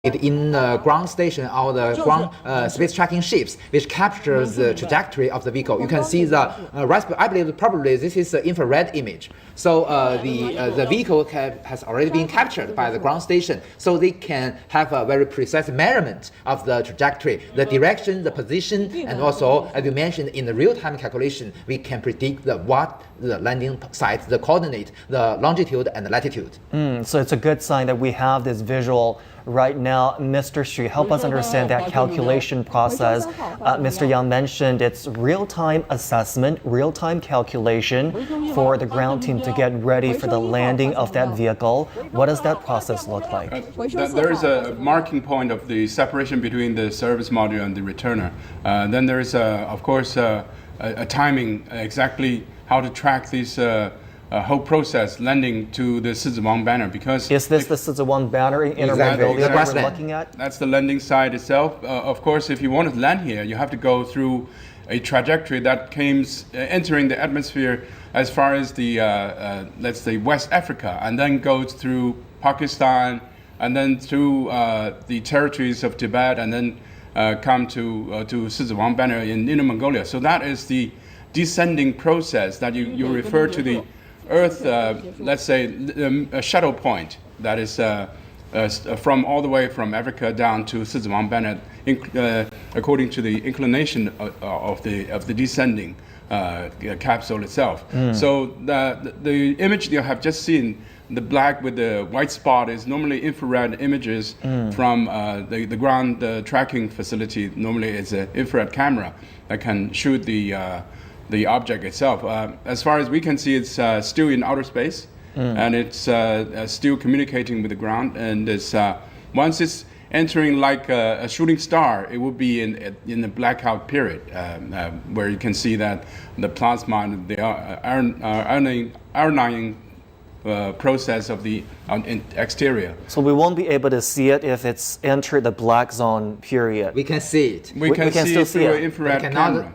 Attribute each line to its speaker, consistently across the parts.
Speaker 1: in the ground station or the ground space tracking ships, which captures the trajectory of the vehicle. You can see the I believe probably this is the infrared image. So the vehicle has already been captured by the ground station, so they can have a very precise measurement of the trajectory, the direction, the position, and also, as you mentioned, in the real-time calculation, we can predict what the landing site, the coordinate, the longitude, and the latitude.
Speaker 2: So it's a good sign that we have this visual right now. Mr. Xu, help us understand that calculation process. Mr. Yang mentioned it's real-time assessment, real-time calculation for the ground team to get ready for the landing of that vehicle. What does that process look like?
Speaker 3: There is a marking point of the separation between the service module and the returner. Then there is, of course, a timing, exactly how to track this whole process landing to the Sizhiwang banner, because
Speaker 2: is this the Sizhiwang banner in Inner Mongolia that we're looking at?
Speaker 3: That's the landing site itself. Of course, if you want to land here, you have to go through a trajectory that comes entering the atmosphere as far as the let's say West Africa, and then goes through Pakistan, and then through the territories of Tibet, and then come to Sizhiwang banner in Inner Mongolia. So that is the descending process that you refer to the Earth, let's say, a shuttle point that is from all the way from Africa down to Sizhiwang banner, according to the inclination of the descending capsule itself. So the image you have just seen, the black with the white spot, is normally infrared images from the ground tracking facility. Normally it's an infrared camera that can shoot the object itself. As far as we can see, it's still in outer space, and it's still communicating with the ground. And it's, once it's entering like a shooting star, it will be in the blackout period, where you can see that the plasma and the ironing process of the exterior.
Speaker 2: So we won't be able to see it if it's entered the black zone period.
Speaker 1: We can see it.
Speaker 3: We can
Speaker 2: still
Speaker 3: see it
Speaker 2: see
Speaker 3: through
Speaker 2: it.
Speaker 3: an infrared camera.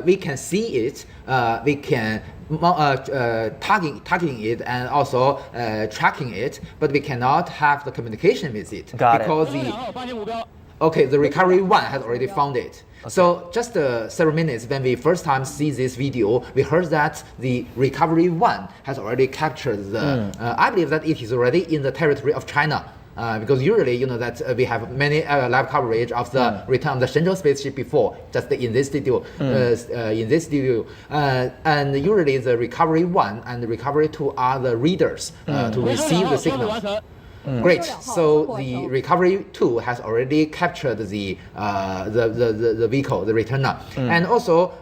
Speaker 1: We can see it. We can targeting it and also tracking it, but we cannot have the communication with it because the recovery one has already found it. Okay. So just several minutes when we first time see this video, we heard that the recovery one has already captured the. I believe that it is already in the territory of China. Because usually, you know that we have many live coverage of the return of the Shenzhou spaceship before, just in this studio, and usually the recovery one and the recovery two are the readers to receive the signal. Great. So the recovery 2 has already captured the vehicle, the returner, and also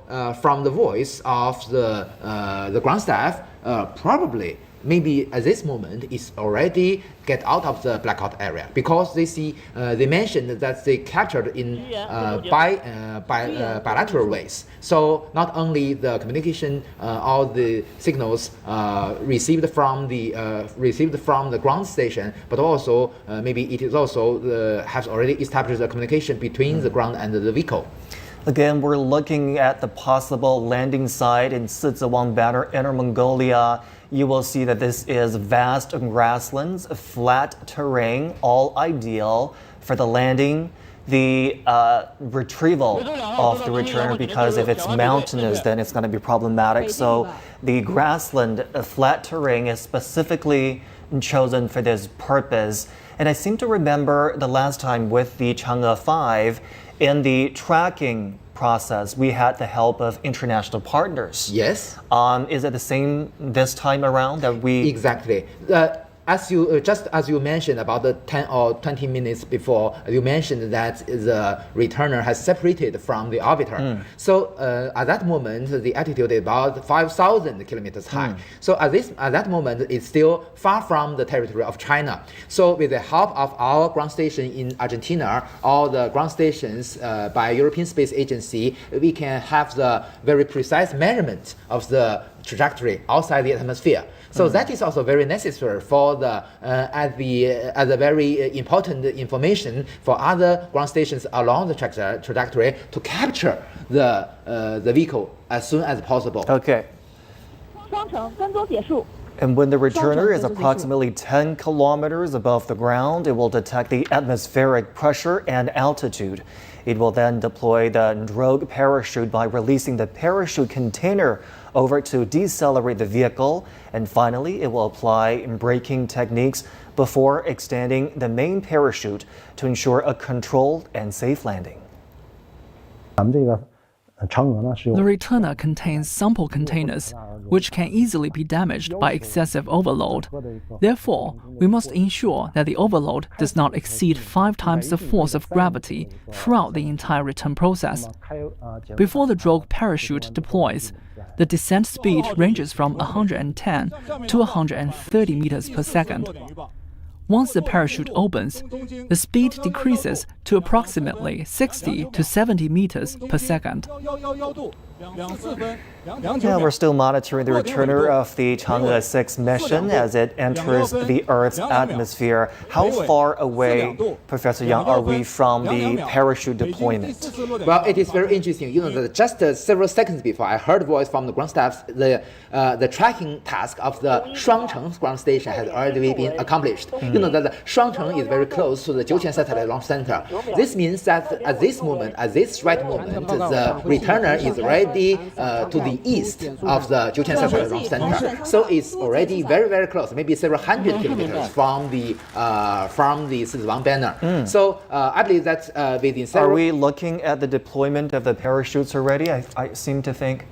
Speaker 1: from the voice of the ground staff, probably maybe at this moment is already get out of the blackout area, because they see they mentioned that they captured in bilateral ways. So not only the communication, all the signals received from the ground station, but also maybe it is also has already established a communication between the ground and the vehicle.
Speaker 2: Again, we're looking at the possible landing site in Sizhiwang banner, Inner Mongolia. You will see that this is vast grasslands, flat terrain, all ideal for the landing. The retrieval of the returner, because if it's mountainous, then it's going to be problematic. So the grassland, flat terrain is specifically chosen for this purpose. And I seem to remember the last time with the Chang'e 5, in the tracking process, we had the help of international partners.
Speaker 1: Yes.
Speaker 2: Is it the same this time around that we...
Speaker 1: Exactly. As you mentioned about the 10 or 20 minutes before, you mentioned that the returner has separated from the orbiter. So at that moment, the altitude is about 5,000 kilometers high. So at that moment, it's still far from the territory of China. So with the help of our ground station in Argentina, all the ground stations by European Space Agency, we can have the very precise measurement of the trajectory outside the atmosphere. So that is also very necessary for the as a very important information for other ground stations along the trajectory to capture the vehicle as soon as possible.
Speaker 2: Okay. And when the returner is approximately 10 kilometers above the ground, it will detect the atmospheric pressure and altitude. It will then deploy the drogue parachute by releasing the parachute container over to decelerate the vehicle. And finally, it will apply braking techniques before extending the main parachute to ensure a controlled and safe landing.
Speaker 4: The returner contains sample containers, which can easily be damaged by excessive overload. Therefore, we must ensure that the overload does not exceed 5 times the force of gravity throughout the entire return process. Before the drogue parachute deploys, the descent speed ranges from 110 to 130 meters per second. Once the parachute opens, the speed decreases to approximately 60 to 70 meters per second.
Speaker 2: Yeah, we're still monitoring the returner of the Chang'e 6 mission as it enters the Earth's atmosphere. How far away, Professor Yang, are we from the parachute deployment?
Speaker 1: Well, it is very interesting. That just several seconds before, I heard a voice from the ground staff. The tracking task of the Chang'e ground station has already been accomplished. That the Chang'e is very close to the Jiuqian Satellite Launch Center. This means that at this right moment, the returner is already to the east of the Jiuqian Satellite Launch Center. So it's already very, very close, maybe several hundred kilometers from the Sizwang banner. So I believe that within several...
Speaker 2: Are we looking at the deployment of the parachutes already? I seem to think.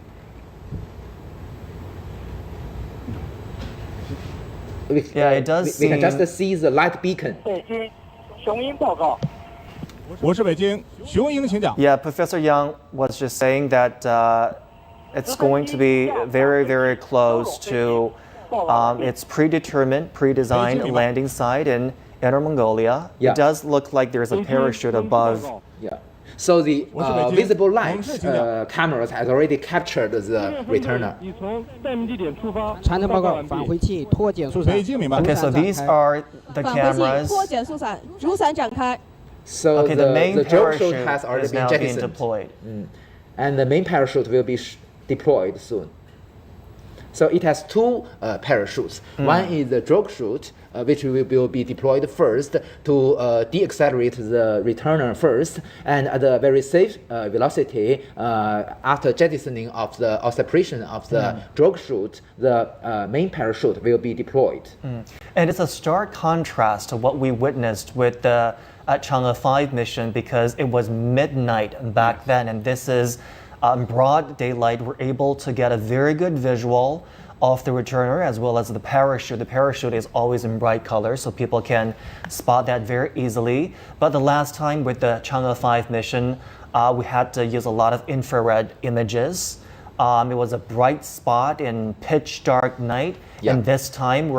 Speaker 2: Yeah, it does
Speaker 1: we can
Speaker 2: seem...
Speaker 1: just see the light beacon.
Speaker 2: Yeah, Professor Yang was just saying that it's going to be very, very close to its predetermined, pre-designed landing site in Inner Mongolia.
Speaker 1: Yeah.
Speaker 2: It does look like there's a parachute above.
Speaker 1: Yeah. So the visible light cameras has already captured the returner.
Speaker 2: Okay, so these are the cameras.
Speaker 1: So
Speaker 2: Okay, the main
Speaker 1: drogue
Speaker 2: parachute
Speaker 1: chute has already
Speaker 2: is
Speaker 1: been
Speaker 2: now being
Speaker 1: jettisoned.
Speaker 2: deployed.
Speaker 1: And the main parachute will be deployed soon. So it has 2 parachutes. One is the drogue chute, which will be deployed first to de-accelerate the returner first, and at a very safe velocity after jettisoning of the or separation of the drogue chute, the main parachute will be deployed.
Speaker 2: And it's a stark contrast to what we witnessed with the Chang'e 5 mission because it was midnight back then, and this is broad daylight. We're able to get a very good visual of the returner as well as the parachute. The parachute is always in bright colors, so people can spot that very easily. But the last time with the Chang'e 5 mission, we had to use a lot of infrared images. It was a bright spot in pitch dark night, and this time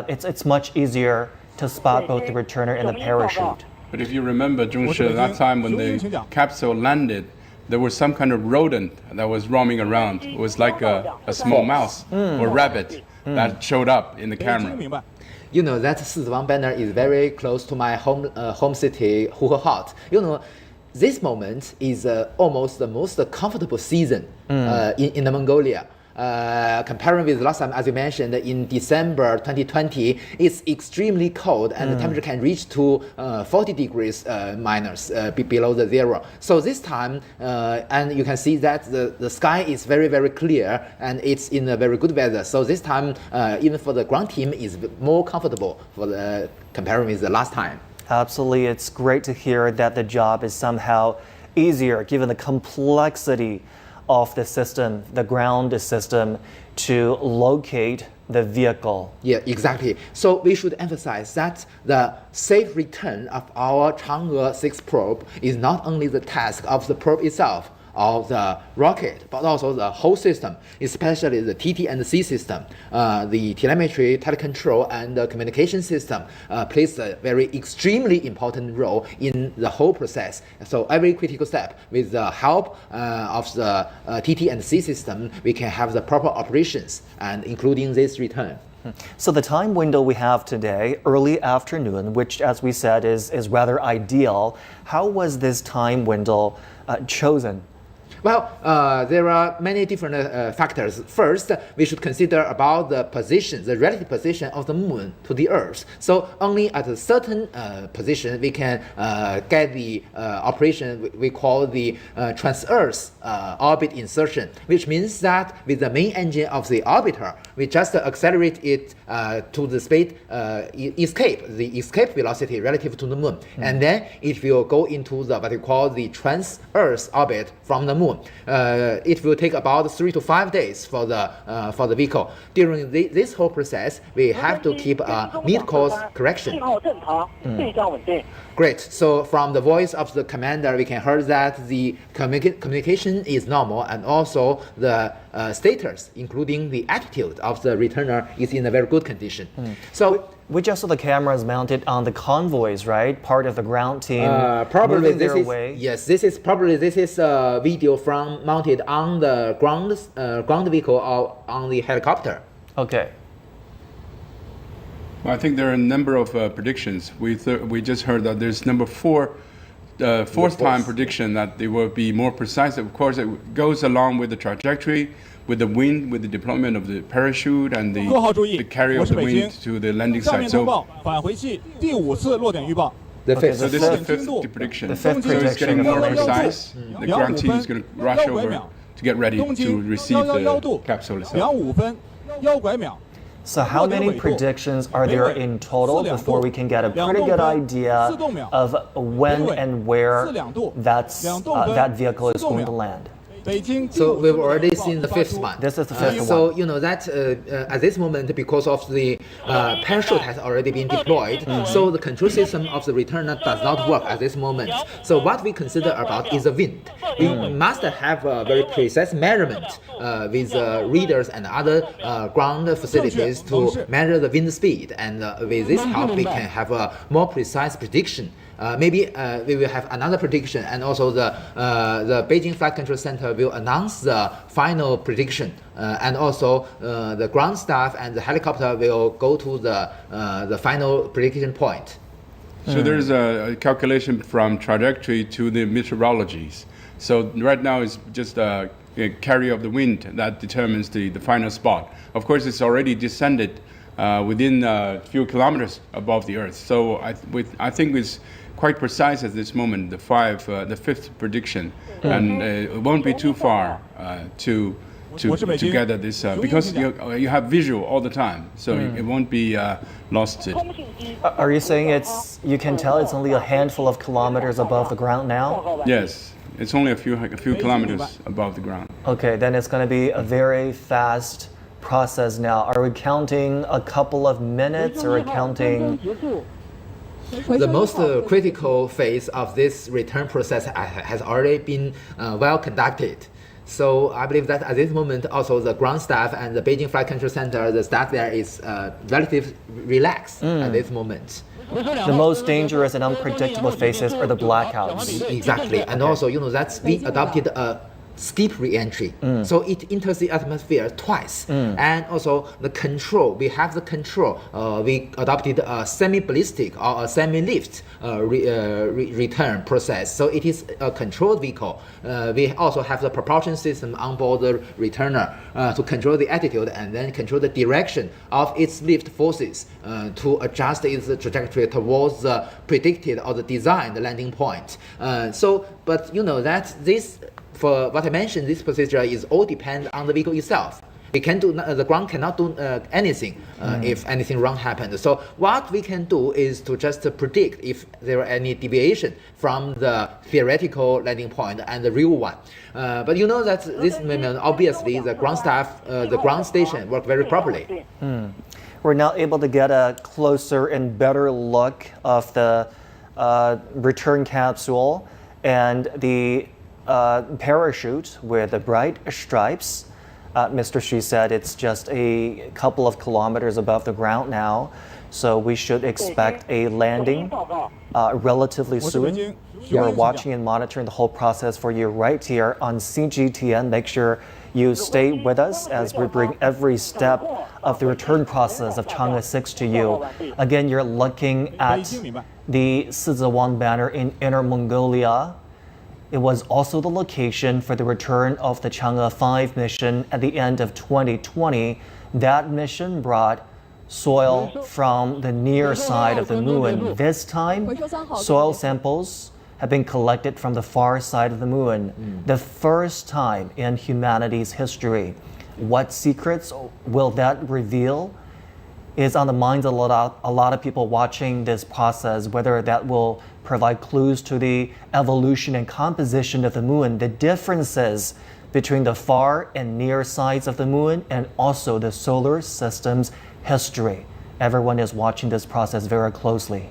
Speaker 2: it's much easier to spot both the returner and the parachute.
Speaker 3: But if you remember, Zhongshe, that time when the capsule landed, there was some kind of rodent that was roaming around. It was like a small mouse or rabbit that showed up in the camera.
Speaker 1: That Sizwang banner is very close to my home city, Huhehot. This moment is almost the most comfortable season in Mongolia. Comparing with last time, as you mentioned, in December 2020, it's extremely cold and the temperature can reach to 40 degrees minus below the zero. So this time, and you can see that the sky is very, very clear and it's in a very good weather. So this time, even for the ground team, is more comfortable for the comparing with the last time.
Speaker 2: Absolutely. It's great to hear that the job is somehow easier given the complexity of the system, the ground system, to locate the vehicle.
Speaker 1: Yeah, exactly. So we should emphasize that the safe return of our Chang'e 6 probe is not only the task of the probe itself, of the rocket, but also the whole system, especially the TT and C system. The telemetry, telecontrol, and the communication system plays a very extremely important role in the whole process. So every critical step, with the help of the TT and C system, we can have the proper operations, and including this return.
Speaker 2: So the time window we have today, early afternoon, which as we said is rather ideal. How was this time window chosen?
Speaker 1: Well, there are many different factors. First, we should consider about the position, the relative position of the moon to the Earth. So only at a certain position we can get the operation we call the trans-Earth orbit insertion, which means that with the main engine of the orbiter, we just accelerate it to the speed the escape velocity relative to the moon, and then it will go into the what we call the trans-Earth orbit from the moon. It will take about 3 to 5 days for the vehicle. During this whole process, we have to keep a mid-course correction. Great. So from the voice of the commander, we can hear that the communication is normal, and also the status, including the attitude of the returner, is in a very good condition. So
Speaker 2: we just saw the cameras mounted on the convoys, right? Part of the ground team
Speaker 1: probably
Speaker 2: moving
Speaker 1: this
Speaker 2: their
Speaker 1: is
Speaker 2: way.
Speaker 1: yes. This is a video from mounted on the ground vehicle or on the helicopter.
Speaker 2: Okay.
Speaker 3: Well, I think there are a number of predictions. We just heard that there's fourth time prediction that they will be more precise. Of course, it goes along with the trajectory, with the wind, with the deployment of the parachute and the carry of the wind to the landing site. So, so this is the fifth prediction. So it's getting more precise. The ground team is going to rush over to get ready to receive the capsule itself.
Speaker 2: So how many predictions are there in total before we can get a pretty good idea of when and where that vehicle is going to land?
Speaker 1: So we've already seen the fifth one.
Speaker 2: This is the fifth one.
Speaker 1: So you know that at this moment, because of the parachute has already been deployed, so the control system of the returner does not work at this moment. So what we consider about is the wind. We must have a very precise measurement with readers and other ground facilities to measure the wind speed, and with this help we can have a more precise prediction. Maybe we will have another prediction, and also the Beijing Flight Control Center will announce the final prediction, and also the ground staff and the helicopter will go to the final prediction point.
Speaker 3: So there's a calculation from trajectory to the meteorologies. So right now it's just a carry of the wind that determines the final spot. Of course, it's already descended within a few kilometers above the Earth. So I think it's quite precise at this moment, the fifth prediction, and it won't be too far to gather this because you have visual all the time, so it won't be lost.
Speaker 2: Are you saying you can tell it's only a handful of kilometers above the ground now?
Speaker 3: Yes, it's only a few kilometers above the ground.
Speaker 2: Okay, then it's going to be a very fast process now. Are we counting a couple of minutes, or are we counting?
Speaker 1: The most critical phase of this return process has already been well conducted. So I believe that at this moment also the ground staff and the Beijing Flight Control Center, the staff there is relatively relaxed at this moment.
Speaker 2: The most dangerous and unpredictable phases are the blackouts.
Speaker 1: Exactly, and also that we adopted a skip re-entry, so it enters the atmosphere twice, and also the control. We have the control. We adopted a semi-ballistic or a semi-lift return process. So it is a controlled vehicle. We also have the propulsion system on board the returner to control the attitude and then control the direction of its lift forces to adjust its trajectory towards the predicted or the designed landing point. But that this. For what I mentioned, this procedure is all depend on the vehicle itself. We can do the ground cannot do anything if anything wrong happened. So what we can do is to just predict if there are any deviation from the theoretical landing point and the real one. But that this moment, obviously, the ground staff, the ground station work very properly.
Speaker 2: We're now able to get a closer and better look of the return capsule and the parachute with the bright stripes. Mr. Xu said it's just a couple of kilometers above the ground now, so we should expect a landing relatively soon. We're watching and monitoring the whole process for you right here on CGTN. Make sure you stay with us as we bring every step of the return process of Chang'e 6 to you. Again, you're looking at the Sizewang banner in Inner Mongolia. It was also the location for the return of the Chang'e 5 mission at the end of 2020. That mission brought soil from the near side of the moon. This time, soil samples have been collected from the far side of the moon. The first time in humanity's history. What secrets will that reveal is on the minds of a lot of people watching this process, whether that will provide clues to the evolution and composition of the moon, the differences between the far and near sides of the moon, and also the solar system's history. Everyone is watching this process very closely.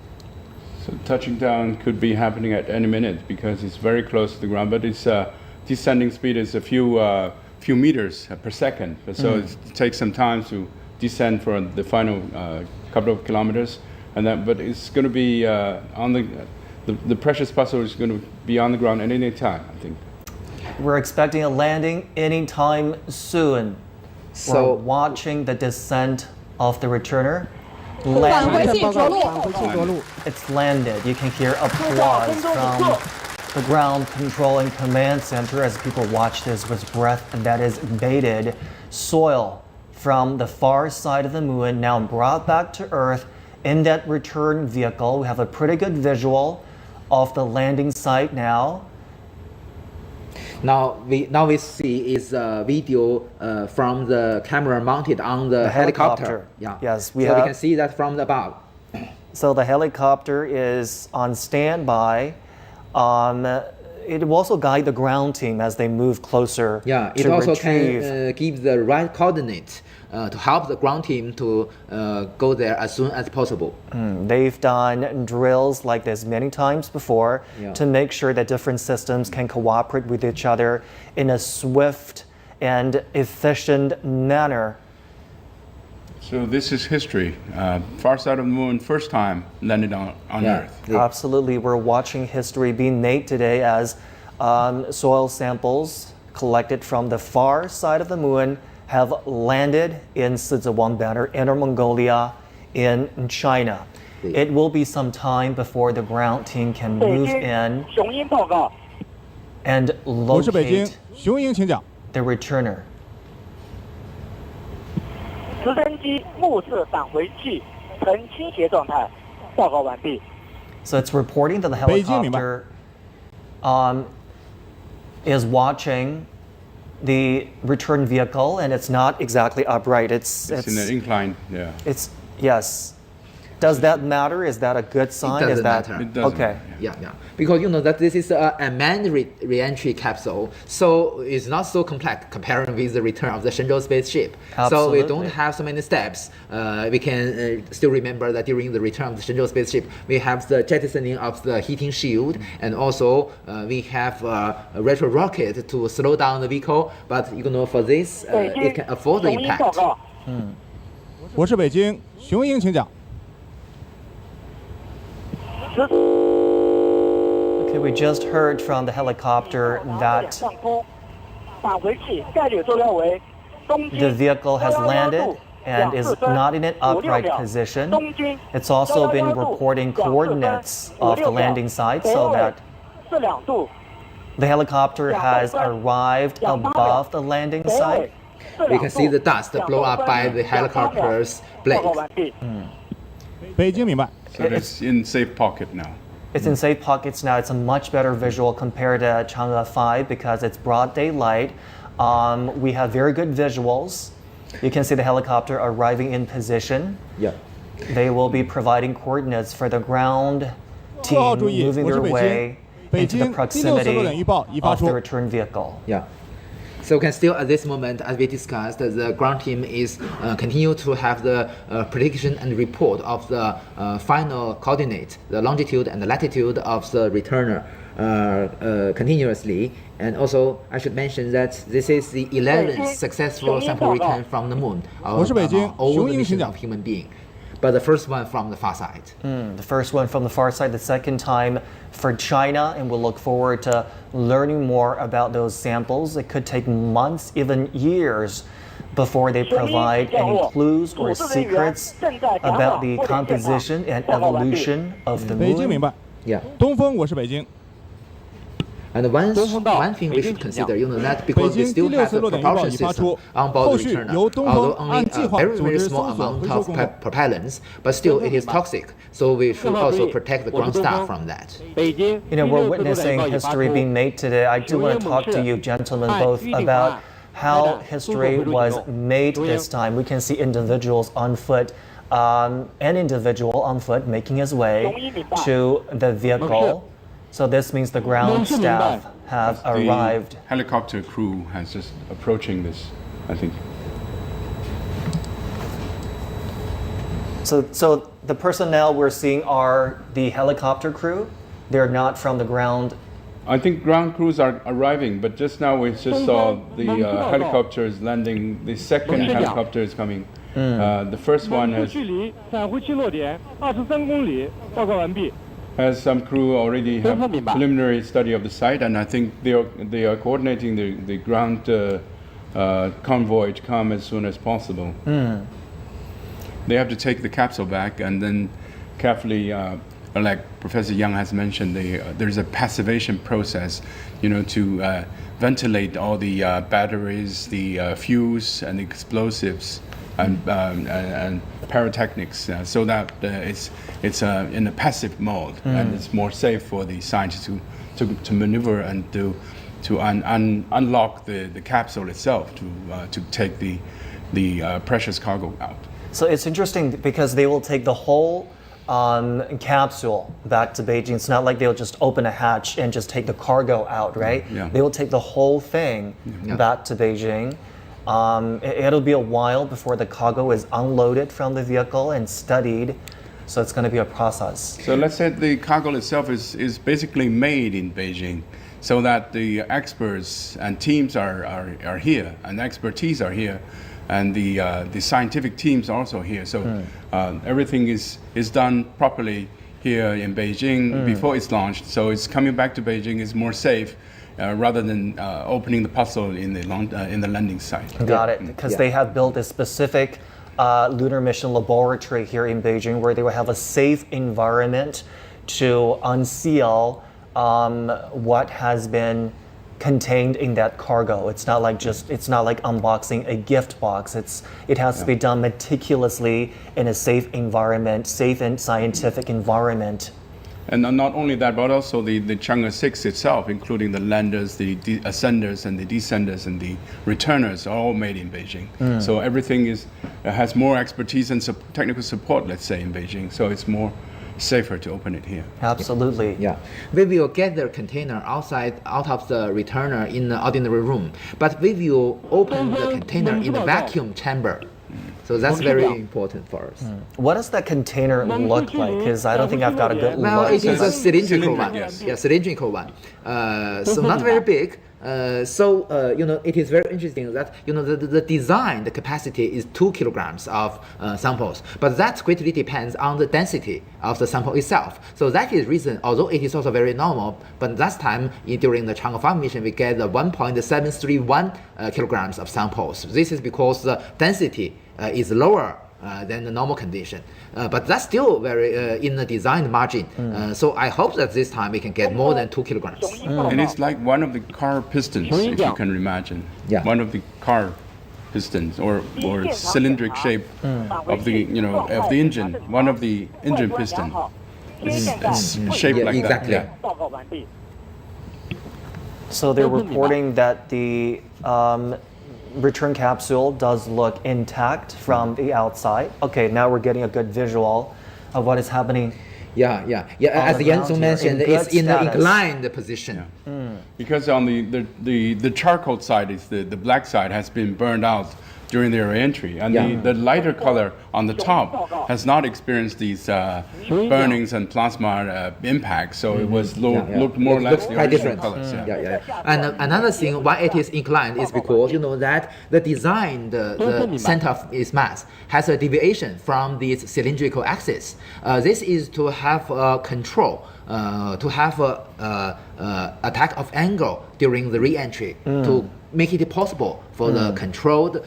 Speaker 3: So touching down could be happening at any minute because it's very close to the ground, but its descending speed is a few meters per second. So it takes some time to descend for the final couple of kilometers, but it's going to be on the precious puzzle is going to be on the ground at any time, I think.
Speaker 2: We're expecting a landing anytime soon.
Speaker 1: So
Speaker 2: we're watching the descent of the returner.
Speaker 5: 返回
Speaker 2: Landed.
Speaker 5: 信着陆。
Speaker 2: It's landed. You can hear applause from the ground control and command center as people watch this with breath that is bated. Soil from the far side of the moon now brought back to Earth in that return vehicle. We have a pretty good visual of the landing site now.
Speaker 1: now we see is a video from the camera mounted on the helicopter. Yeah.
Speaker 2: Yes,
Speaker 1: we can see that from the above.
Speaker 2: So the helicopter is on standby. It will also guide the ground team as they move closer.
Speaker 1: Yeah, it
Speaker 2: to
Speaker 1: also
Speaker 2: retrieve.
Speaker 1: can give the right coordinate to help the ground team to go there as soon as possible.
Speaker 2: They've done drills like this many times before to make sure that different systems can cooperate with each other in a swift and efficient manner.
Speaker 3: So this is history. Far side of the moon, first time landed on Earth.
Speaker 2: Absolutely. We're watching history being made today as soil samples collected from the far side of the moon have landed in Sizewang Banner, Inner Mongolia, in China. It will be some time before the ground team can move in and
Speaker 6: 我是北京
Speaker 2: locate
Speaker 6: 雄鹰，请讲。
Speaker 2: the returner.
Speaker 7: 直升机目视返回器呈倾斜状态，报告完毕。
Speaker 2: So it's reporting that the
Speaker 6: 北京，明白。
Speaker 2: helicopter is watching the return vehicle, and it's not exactly upright.
Speaker 3: It's in an incline, yeah.
Speaker 2: It's yes. Does that matter? Is that a good sign?
Speaker 1: It
Speaker 2: Is
Speaker 1: doesn't
Speaker 2: that
Speaker 1: matter.
Speaker 3: It doesn't,
Speaker 2: okay?
Speaker 1: Yeah, because you know that this is a manned re-entry capsule, so it's not so complex comparing with the return of the Shenzhou spaceship. So we don't
Speaker 2: Absolutely.
Speaker 1: have so many steps. We can still remember that during the return of the Shenzhou spaceship, we have the jettisoning of the heating shield, and also we have a retro rocket to slow down the vehicle. But you know, for this, it can afford the
Speaker 7: 雄鹰
Speaker 1: impact.
Speaker 7: 报告。
Speaker 6: 我是北京雄鹰，请讲。
Speaker 2: Okay, we just heard from the helicopter that
Speaker 7: 上空，返回器概率坐标为东经
Speaker 2: the vehicle has
Speaker 7: 111
Speaker 2: landed
Speaker 7: 度
Speaker 2: and
Speaker 7: 2
Speaker 2: is
Speaker 7: 4分
Speaker 2: not in an
Speaker 7: 5 6
Speaker 2: upright
Speaker 7: 秒
Speaker 2: position.
Speaker 7: 东经
Speaker 2: It's also been
Speaker 7: 111度
Speaker 2: reporting
Speaker 7: 2 4分
Speaker 2: coordinates
Speaker 7: 5
Speaker 2: of the
Speaker 7: 6秒
Speaker 2: landing site so
Speaker 7: 北纬
Speaker 2: that
Speaker 7: 42度
Speaker 2: the helicopter has arrived above the landing site.
Speaker 1: We can see the dust blow up by the helicopter's blade.
Speaker 7: 报告完毕。
Speaker 6: 北京，明白。
Speaker 3: So it's in safe pocket now.
Speaker 2: It's in safe pockets now. It's a much better visual compared to Chang'e 5 because it's broad daylight. We have very good visuals. You can see the helicopter arriving in position.
Speaker 1: Yeah.
Speaker 2: They will be providing coordinates for the ground
Speaker 6: 各号
Speaker 2: team
Speaker 6: 注意，
Speaker 2: moving
Speaker 6: 我是
Speaker 2: their
Speaker 6: 北京
Speaker 2: way。
Speaker 6: 北
Speaker 2: into the
Speaker 6: 京第六测高点预报已发
Speaker 2: of
Speaker 6: 出
Speaker 2: the。return vehicle.
Speaker 1: Yeah. So can still at this moment, as we discussed, the ground team is continue to have the prediction and report of the final coordinate, the longitude and the latitude of the returner continuously. And also, I should mention that this is the 11th successful sample return from the moon of
Speaker 6: 我是北京
Speaker 1: all
Speaker 6: 雄
Speaker 1: the
Speaker 6: 鹰，请
Speaker 1: mission
Speaker 6: 讲。
Speaker 1: of human being. But the first one from the far side.
Speaker 2: The first one from the far side, the second time for China, and we'll look forward to learning more about those samples. It could take months, even years, before they provide any clues or secrets about the composition and evolution of the
Speaker 6: 北京，明
Speaker 2: moon.
Speaker 6: 白。
Speaker 1: Yeah.
Speaker 6: 东风，我是北京。
Speaker 1: And one thing we should consider, that because we still have a propulsion system on board the returner, although only a very, very small amount of propellants, but still it is toxic. So we should also protect the ground staff from that.
Speaker 2: We're witnessing history being made today. I do want to talk to you gentlemen both about how history was made this time. We can see individuals on foot, an individual on foot making his way to the vehicle. So this means the ground staff have arrived.
Speaker 3: The helicopter crew has just approaching this, I think.
Speaker 2: So the personnel we're seeing are the helicopter crew. They're not from the ground.
Speaker 3: I think ground crews are arriving, but just now we just saw the helicopters landing. The second helicopter is coming. The first one has some crew already have preliminary study of the site, and I think they are coordinating the ground convoy to come as soon as possible. They have to take the capsule back and then carefully, like Professor Yang has mentioned, there's a passivation process, to ventilate all the batteries, the fuels and explosives and pyrotechnics, so that it's in a passive mode, and it's more safe for the scientists to maneuver and to unlock the capsule itself to take the precious cargo out.
Speaker 2: So it's interesting because they will take the whole capsule back to Beijing. It's not like they'll just open a hatch and just take the cargo out, right?
Speaker 3: Yeah.
Speaker 2: They will take the whole thing back to Beijing. It'll be a while before the cargo is unloaded from the vehicle and studied. So it's going to be a process.
Speaker 3: So let's say the cargo itself is basically made in Beijing, so that the experts and teams are here, and expertise are here, and the scientific teams are also here. So everything is done properly here in Beijing before it's launched. So it's coming back to Beijing is more safe. Rather than opening the puzzle in the landing site.
Speaker 2: Got it, because they have built a specific lunar mission laboratory here in Beijing where they will have a safe environment to unseal what has been contained in that cargo. It's not like unboxing a gift box. It has to be done meticulously in a safe environment, safe and scientific environment.
Speaker 3: And not only that, but also the Chang'e 6 itself, including the landers, the ascenders, and the descenders, and the returners, are all made in Beijing. So everything has more expertise and technical support, let's say, in Beijing. So it's more safer to open it here.
Speaker 2: Absolutely.
Speaker 1: Yeah, we will get the container out of the returner in the ordinary room, but we will open the container in the vacuum chamber. So that's very important for us.
Speaker 2: What does that container look like? Because I don't think I've got a good look.
Speaker 1: Well, it is a cylindrical one.
Speaker 3: Yes.
Speaker 1: Yeah, cylindrical one. So not very big. It is very interesting that the design, the capacity is 2 kilograms of samples, but that greatly depends on the density of the sample itself. So that is reason, although it is also very normal, but last time during the Chang'e 5 mission we get the 1.731 kilograms of samples. This is because the density is lower than the normal condition, but that's still very in the design margin. So I hope that this time we can get more than 2 kilograms.
Speaker 3: And it's like one of the car pistons, if you can imagine.
Speaker 1: Yeah.
Speaker 3: One of the car pistons or cylindric shape of the of the engine. One of the engine piston is shaped like
Speaker 1: exactly.
Speaker 3: that. Yeah.
Speaker 2: So they're reporting that the return capsule does look intact from the outside. Okay, now we're getting a good visual of what is happening.
Speaker 1: Yeah. As Yan Zong mentioned, it's in the inclined position.
Speaker 3: Because on the charcoal side, is the black side has been burned out during their entry, and the lighter color on the top has not experienced these burnings and plasma impacts, so it was looked more or less the
Speaker 1: quite
Speaker 3: original
Speaker 1: different.
Speaker 3: colors.
Speaker 1: And another thing why it is inclined is because that the design, the center of its mass has a deviation from this cylindrical axis. This is to have control to have a attack of angle during the re-entry to make it possible for the controlled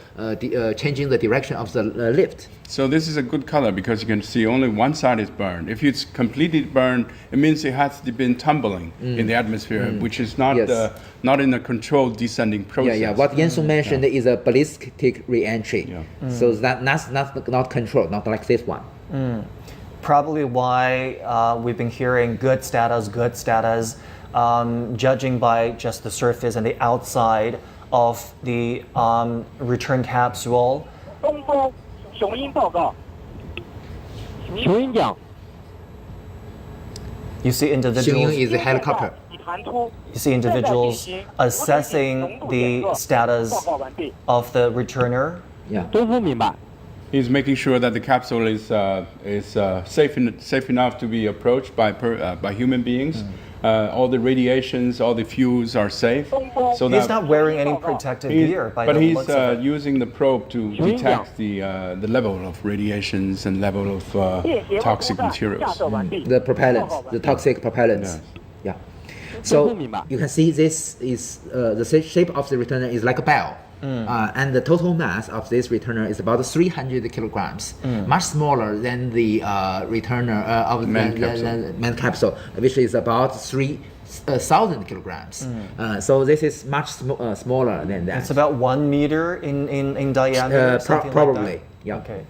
Speaker 1: changing the direction of the lift.
Speaker 3: So this is a good color because you can see only one side is burned. If it's completely burned, it means it has been tumbling in the atmosphere, which is not
Speaker 1: Yes.
Speaker 3: not in a controlled descending process.
Speaker 1: Yeah. What Yensung mentioned is a ballistic re-entry. So that's not controlled, not like this one.
Speaker 2: Probably why we've been hearing good status, judging by just the surface and the outside of the return capsule.
Speaker 7: 东风雄鹰报告。雄鹰讲，
Speaker 2: You see
Speaker 1: Xingying
Speaker 2: individuals.
Speaker 1: is a helicopter.
Speaker 7: 已弹出。
Speaker 2: You see individuals assessing the status
Speaker 7: 报告完毕。
Speaker 2: of the returner.
Speaker 1: Yeah.
Speaker 7: 东风明白。
Speaker 3: He's making sure that the capsule is safe enough to be approached by human beings. All the radiations, all the fuels are safe. So
Speaker 2: He's
Speaker 3: that
Speaker 2: not wearing any protective gear by
Speaker 3: but
Speaker 2: the
Speaker 3: he's
Speaker 2: looks of it.
Speaker 3: using the probe to detect the level of radiations and level of toxic materials.
Speaker 1: The propellant, the toxic propellants. Yeah. So you can see this is the shape of the returner is like a bell. And the total mass of this returner is about 300 kilograms, much smaller than the returner of the main capsule, which is about 3,000 kilograms. So this is much smaller than that.
Speaker 2: It's about 1 meter in diameter. Something
Speaker 1: Probably,
Speaker 2: like that?
Speaker 1: yeah.
Speaker 2: Okay.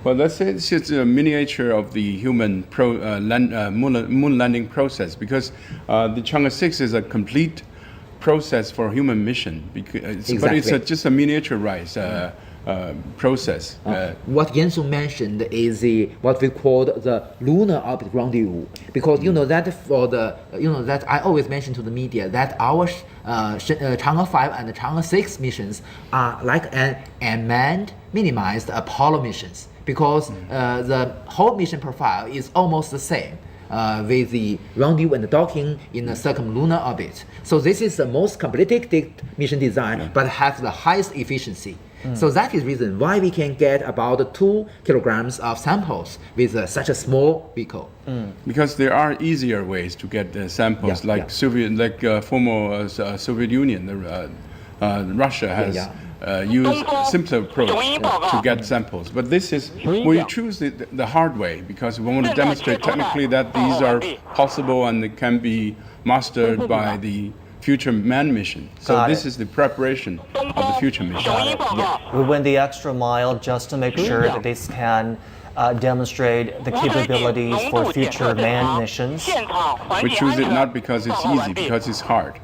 Speaker 3: Well, let's say it's just a miniature of the human moon landing process because the Chang'e 6 is a complete process for human mission, but it's just a miniaturized process.
Speaker 1: What Yensung mentioned is what we call the lunar orbit rendezvous, because you know that that I always mention to the media that our Chang'e 5 and Chang'e 6 missions are like an unmanned, minimized Apollo missions, because the whole mission profile is almost the same. With the rendezvous and docking in a circumlunar orbit. So this is the most completed mission design, but has the highest efficiency. So that is the reason why we can get about 2 kilograms of samples with such a small vehicle.
Speaker 3: Because there are easier ways to get the samples, former Soviet Union, Russia has. Use simpler approach to get samples. But this is, we choose the hard way because we want to demonstrate technically that these are possible and they can be mastered by the future manned mission. So this is the preparation of the future mission.
Speaker 2: We went the extra mile just to make sure that this can demonstrate the capabilities for future manned missions.
Speaker 3: We choose it not because it's easy, because it's hard.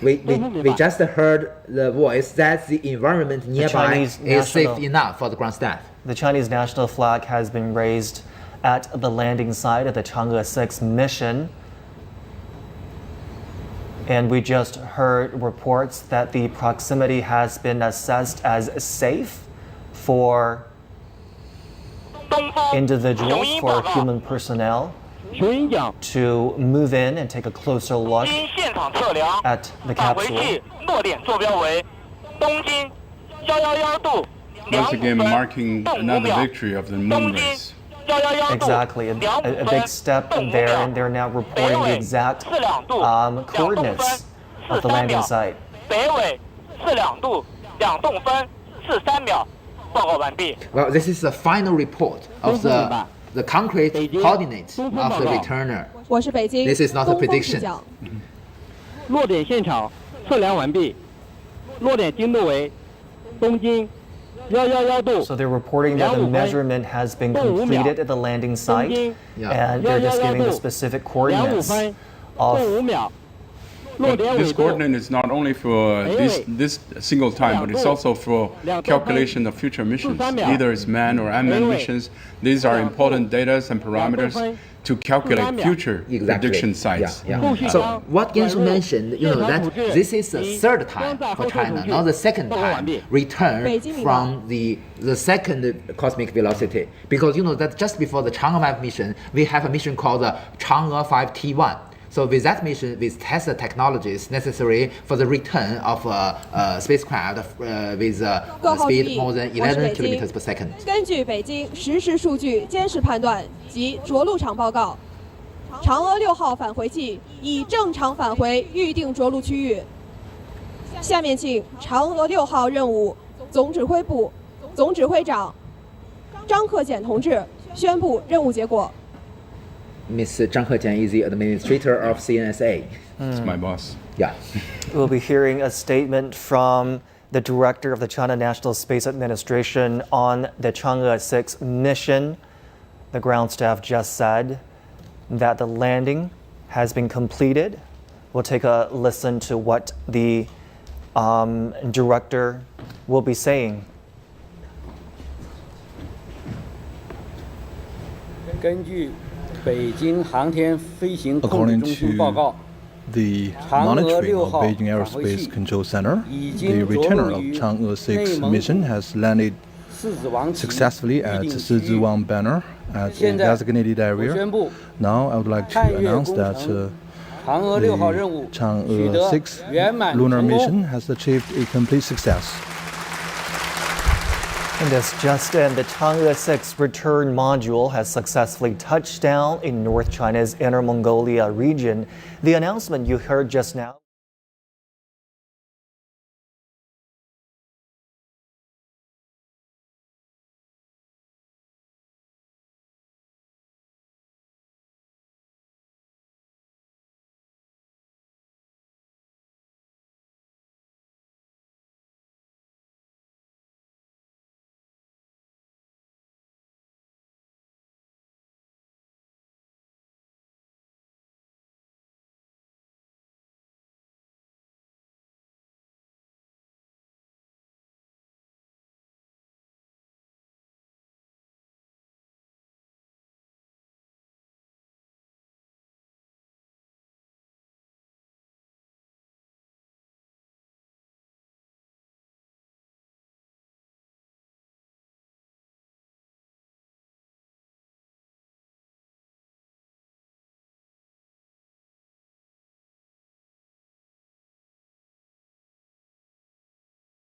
Speaker 1: We just heard the voice that the environment nearby is safe enough for the ground staff.
Speaker 2: The Chinese national flag has been raised at the landing site of the Chang'e 6 mission. And we just heard reports that the proximity has been assessed as safe for individuals, for human personnel to move in and take a closer look at the capsule.
Speaker 3: Once again, marking another victory of the moon race.
Speaker 2: Exactly, a big step there, and they're now reporting the exact coordinates of the landing site.
Speaker 1: Well, this is the final report of the concrete coordinates of the returner.
Speaker 5: 我是北京
Speaker 1: This is not a
Speaker 5: 东风
Speaker 1: prediction.
Speaker 5: 气象。
Speaker 7: 落点现场测量完毕，落点经度为东经111度。
Speaker 2: So they're reporting that the measurement has been completed at the landing site, and they're just giving the specific coordinates of.
Speaker 7: 5秒。
Speaker 3: But this coordinate is not only for this single time, but it's also for calculation of future missions. Either it's manned or unmanned missions. These are important data and parameters to calculate future prediction sites.
Speaker 1: So what Yensung mentioned, that this is the third time for China, not the second time return from the second cosmic velocity. Because that just before the Chang'e 5 mission, we have a mission called the Chang'e 5 T1. So with that mission, we test the technologies necessary for the return of a spacecraft with speed more than 11 kilometers per second.
Speaker 5: 根据北京实时数据监视判断及着陆场报告，嫦娥6号返回器已正常返回预定着陆区域。下面请嫦娥6号任务总指挥部总指挥长张克俭同志宣布任务结果。
Speaker 1: Ms. Zhang Hejian is the administrator of CNSA.
Speaker 3: It's my boss.
Speaker 1: Yeah.
Speaker 2: We'll be hearing a statement from the director of the China National Space Administration on the Chang'e 6 mission. The ground staff just said that the landing has been completed. We'll take a listen to what the director will be saying.
Speaker 7: 根据北京航天飞行控制
Speaker 8: According
Speaker 7: 中心报告，
Speaker 8: the
Speaker 7: 嫦娥
Speaker 8: monitoring
Speaker 7: 6
Speaker 8: of
Speaker 7: 号
Speaker 8: Beijing
Speaker 7: 返回
Speaker 8: Aerospace
Speaker 7: 器
Speaker 8: Control Center,
Speaker 7: 已
Speaker 8: the
Speaker 7: 经着
Speaker 8: returner
Speaker 7: 陆
Speaker 8: of
Speaker 7: 于
Speaker 8: Chang'e
Speaker 7: 内
Speaker 8: 6
Speaker 7: 蒙
Speaker 8: mission
Speaker 7: 古
Speaker 8: has landed
Speaker 7: 狮子王旗
Speaker 8: successfully
Speaker 7: 预
Speaker 8: at
Speaker 7: 定
Speaker 8: Shi
Speaker 7: 区域。
Speaker 8: Wang Banner at the
Speaker 7: 现在
Speaker 8: designated
Speaker 7: 我
Speaker 8: area.
Speaker 7: 宣布，
Speaker 8: Now I would like to
Speaker 7: 探月
Speaker 8: announce
Speaker 7: 工
Speaker 8: that
Speaker 7: 程嫦娥6号任务
Speaker 8: the
Speaker 7: 取
Speaker 8: Chang'e
Speaker 7: 得
Speaker 8: 6
Speaker 7: 圆满
Speaker 8: lunar
Speaker 7: 成功。
Speaker 8: mission has achieved a complete success.
Speaker 2: And this just in, the Chang'e 6 return module has successfully touched down in North China's Inner Mongolia region. The announcement you heard just now